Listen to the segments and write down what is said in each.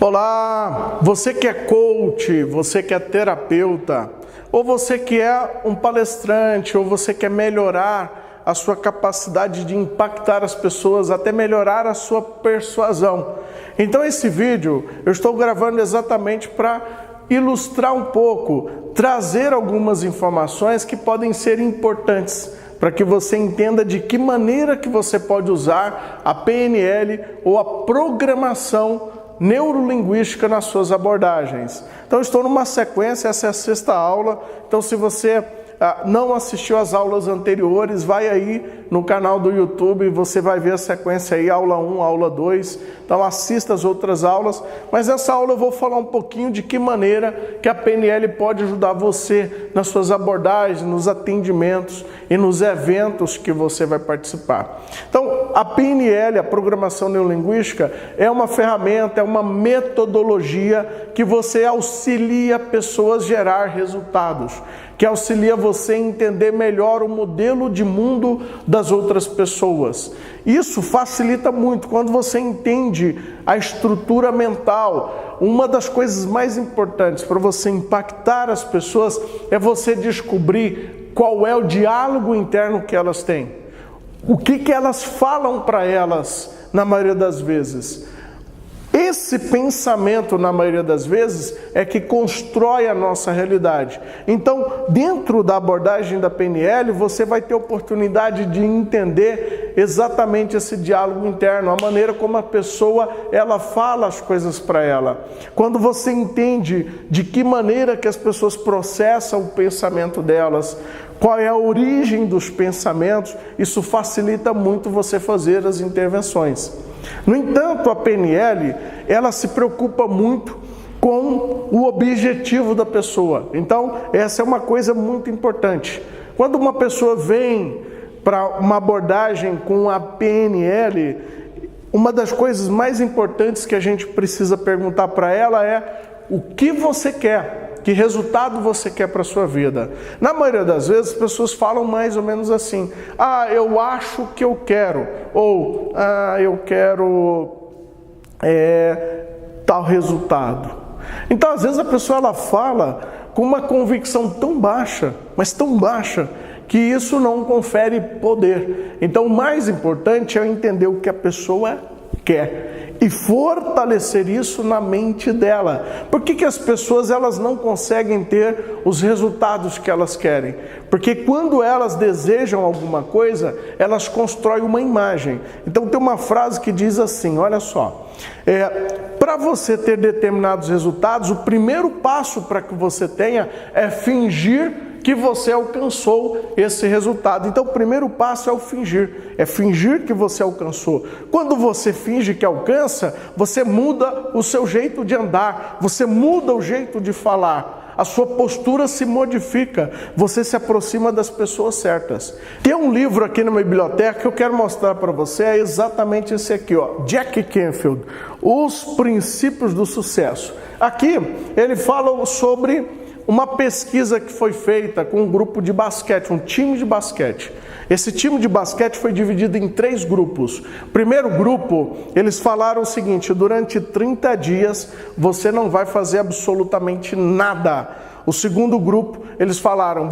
Olá, você que é coach, você que é terapeuta, ou você que é um palestrante, ou você quer melhorar a sua capacidade de impactar as pessoas, até melhorar a sua persuasão. Então esse vídeo eu estou gravando exatamente para ilustrar um pouco, trazer algumas informações que podem ser importantes para que você entenda de que maneira que você pode usar a PNL ou a programação neurolinguística nas suas abordagens. Então, estou numa sequência, essa é a 6ª aula. Então, se você não assistiu às aulas anteriores, vai aí no canal do YouTube, você vai ver a sequência aí, aula 1, aula 2. Então, assista as outras aulas. Mas nessa aula eu vou falar um pouquinho de que maneira que a PNL pode ajudar você nas suas abordagens, nos atendimentos e nos eventos que você vai participar. Então, a PNL, a programação neurolinguística, é uma ferramenta, é uma metodologia que você auxilia pessoas a gerar resultados, que auxilia você a entender melhor o modelo de mundo das outras pessoas. Isso facilita muito quando você entende a estrutura mental. Uma das coisas mais importantes para você impactar as pessoas é você descobrir qual é o diálogo interno que elas têm. O que elas falam para elas na maioria das vezes. Esse pensamento, na maioria das vezes, é que constrói a nossa realidade. Então, dentro da abordagem da PNL, você vai ter oportunidade de entender exatamente esse diálogo interno, a maneira como a pessoa ela fala as coisas para ela. Quando você entende de que maneira que as pessoas processam o pensamento delas, qual é a origem dos pensamentos, isso facilita muito você fazer as intervenções. No entanto, a PNL, ela se preocupa muito com o objetivo da pessoa. Então, essa é uma coisa muito importante. Quando uma pessoa vem para uma abordagem com a PNL, uma das coisas mais importantes que a gente precisa perguntar para ela é o que você quer. Que resultado você quer para a sua vida? Na maioria das vezes, as pessoas falam mais ou menos assim: eu acho que eu quero, ou eu quero tal resultado. Então, às vezes, a pessoa ela fala com uma convicção tão baixa, mas tão baixa, que isso não confere poder. Então, o mais importante é entender o que a pessoa quer e fortalecer isso na mente dela. Por que as pessoas elas não conseguem ter os resultados que elas querem? Porque quando elas desejam alguma coisa, elas constroem uma imagem. Então tem uma frase que diz assim, olha só, para você ter determinados resultados, o primeiro passo para que você tenha é fingir que você alcançou esse resultado. Então o primeiro passo é o fingir, é fingir que você alcançou. Quando você finge que alcança, você muda o seu jeito de andar, você muda o jeito de falar, a sua postura se modifica, você se aproxima das pessoas certas. Tem um livro aqui na minha biblioteca que eu quero mostrar para você, é exatamente esse aqui, ó, Jack Canfield, Os Princípios do Sucesso. Aqui ele fala sobre uma pesquisa que foi feita com um grupo de basquete, um time de basquete. Esse time de basquete foi dividido em 3 grupos. Primeiro grupo, eles falaram o seguinte: durante 30 dias você não vai fazer absolutamente nada. O segundo grupo, eles falaram,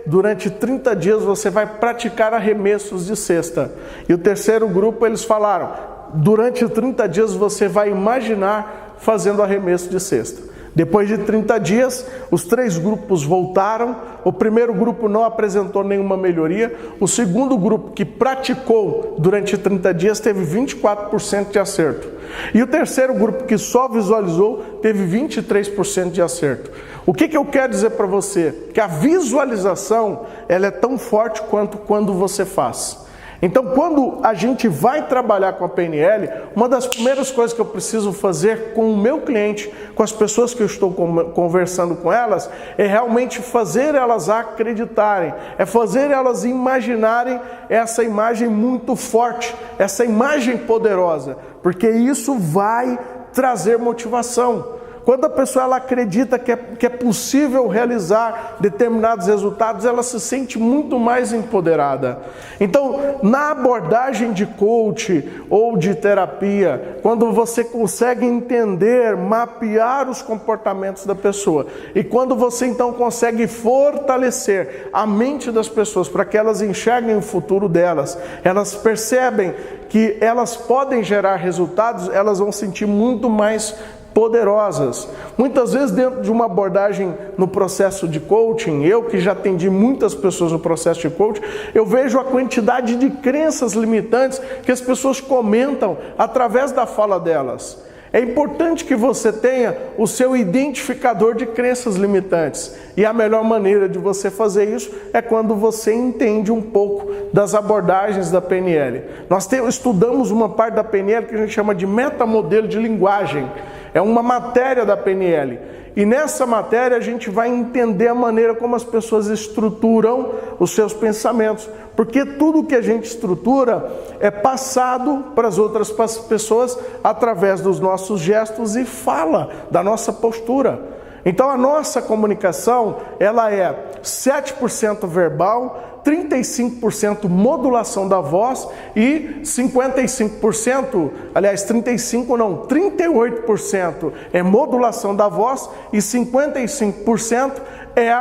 durante 30 dias você vai praticar arremessos de cesta. E o terceiro grupo, eles falaram, durante 30 dias você vai imaginar fazendo arremesso de cesta. Depois de 30 dias, os 3 grupos voltaram. O primeiro grupo não apresentou nenhuma melhoria. O segundo grupo, que praticou durante 30 dias, teve 24% de acerto. E o terceiro grupo, que só visualizou, teve 23% de acerto. O que eu quero dizer para você? Que a visualização ela é tão forte quanto quando você faz. Então, quando a gente vai trabalhar com a PNL, uma das primeiras coisas que eu preciso fazer com o meu cliente, com as pessoas que eu estou conversando com elas, é realmente fazer elas acreditarem, é fazer elas imaginarem essa imagem muito forte, essa imagem poderosa, porque isso vai trazer motivação. quando a pessoa ela acredita que é possível realizar determinados resultados, ela se sente muito mais empoderada. Então, na abordagem de coach ou de terapia, quando você consegue entender, mapear os comportamentos da pessoa, e quando você então consegue fortalecer a mente das pessoas para que elas enxerguem o futuro delas, elas percebem que elas podem gerar resultados, elas vão sentir muito mais poderosas. Muitas vezes dentro de uma abordagem no processo de coaching, eu que já atendi muitas pessoas no processo de coaching, eu vejo a quantidade de crenças limitantes que as pessoas comentam através da fala delas. É importante que você tenha o seu identificador de crenças limitantes. E a melhor maneira de você fazer isso é quando você entende um pouco das abordagens da PNL. Nós estudamos uma parte da PNL que a gente chama de metamodelo de linguagem. É uma matéria da PNL. E nessa matéria a gente vai entender a maneira como as pessoas estruturam os seus pensamentos. Porque tudo que a gente estrutura é passado para as outras pessoas através dos nossos gestos e fala, da nossa postura. Então a nossa comunicação, ela é 7% verbal, 35% modulação da voz e 55%, aliás 38% é modulação da voz e 55% é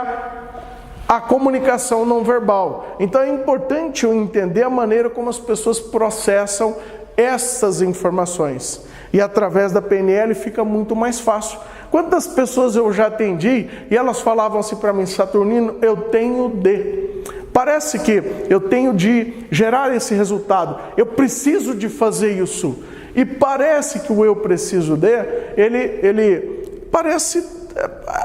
a comunicação não verbal. Então é importante eu entender a maneira como as pessoas processam essas informações. E através da PNL fica muito mais fácil. Quantas pessoas eu já atendi e elas falavam assim para mim: Saturnino, eu tenho parece que eu tenho de gerar esse resultado, eu preciso de fazer isso. E parece que o eu preciso ele parece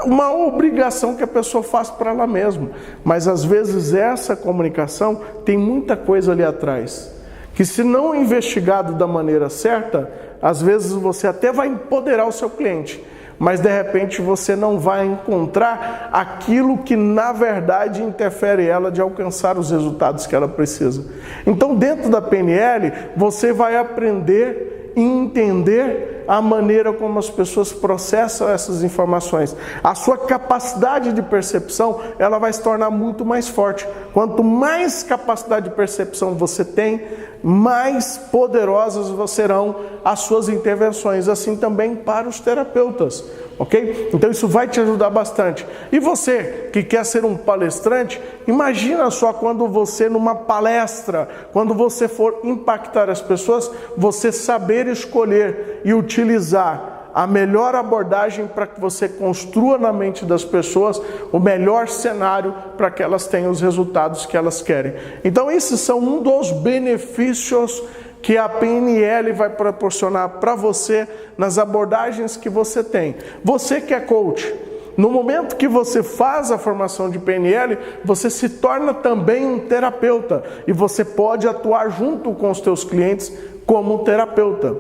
uma obrigação que a pessoa faz para ela mesma. Mas às vezes essa comunicação tem muita coisa ali atrás, que se não investigado da maneira certa, às vezes você até vai empoderar o seu cliente, mas de repente você não vai encontrar aquilo que na verdade interfere ela de alcançar os resultados que ela precisa. Então dentro da PNL você vai aprender e entender a maneira como as pessoas processam essas informações. A sua capacidade de percepção, ela vai se tornar muito mais forte. Quanto mais capacidade de percepção você tem, mais poderosas serão as suas intervenções, assim também para os terapeutas, ok? Então isso vai te ajudar bastante. E você que quer ser um palestrante, imagina só quando você numa palestra, quando você for impactar as pessoas, você saber escolher e utilizar a melhor abordagem para que você construa na mente das pessoas o melhor cenário para que elas tenham os resultados que elas querem. Então esses são um dos benefícios que a PNL vai proporcionar para você nas abordagens que você tem. Você que é coach, no momento que você faz a formação de PNL, você se torna também um terapeuta e você pode atuar junto com os teus clientes como terapeuta.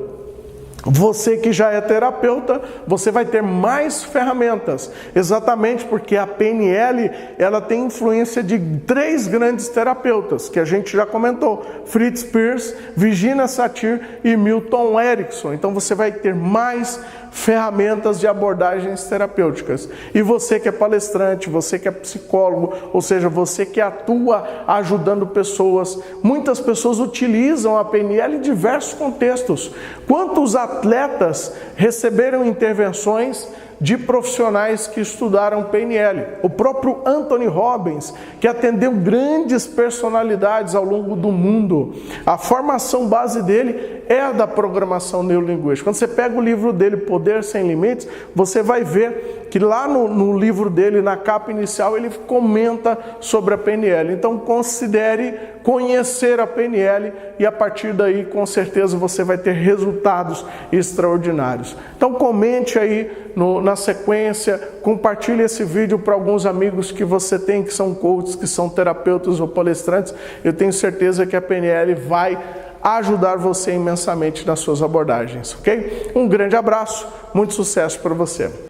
Você que já é terapeuta, você vai ter mais ferramentas, exatamente porque a PNL ela tem influência de 3 grandes terapeutas, que a gente já comentou: Fritz Perls, Virginia Satir e Milton Erickson. Então você vai ter mais ferramentas de abordagens terapêuticas. E você que é palestrante, você que é psicólogo, ou seja, você que atua ajudando pessoas, muitas pessoas utilizam a PNL em diversos contextos. Quantos atletas receberam intervenções de profissionais que estudaram PNL? O próprio Anthony Robbins, que atendeu grandes personalidades ao longo do mundo. A formação base dele é a da programação neurolinguística. Quando você pega o livro dele, Poder Sem Limites, você vai ver que lá no livro dele, na capa inicial, ele comenta sobre a PNL. Então considere conhecer a PNL e a partir daí, com certeza, você vai ter resultados extraordinários. Então comente aí na sequência, compartilhe esse vídeo para alguns amigos que você tem, que são coaches, que são terapeutas ou palestrantes. Eu tenho certeza que a PNL vai ajudar você imensamente nas suas abordagens, ok? Um grande abraço, muito sucesso para você.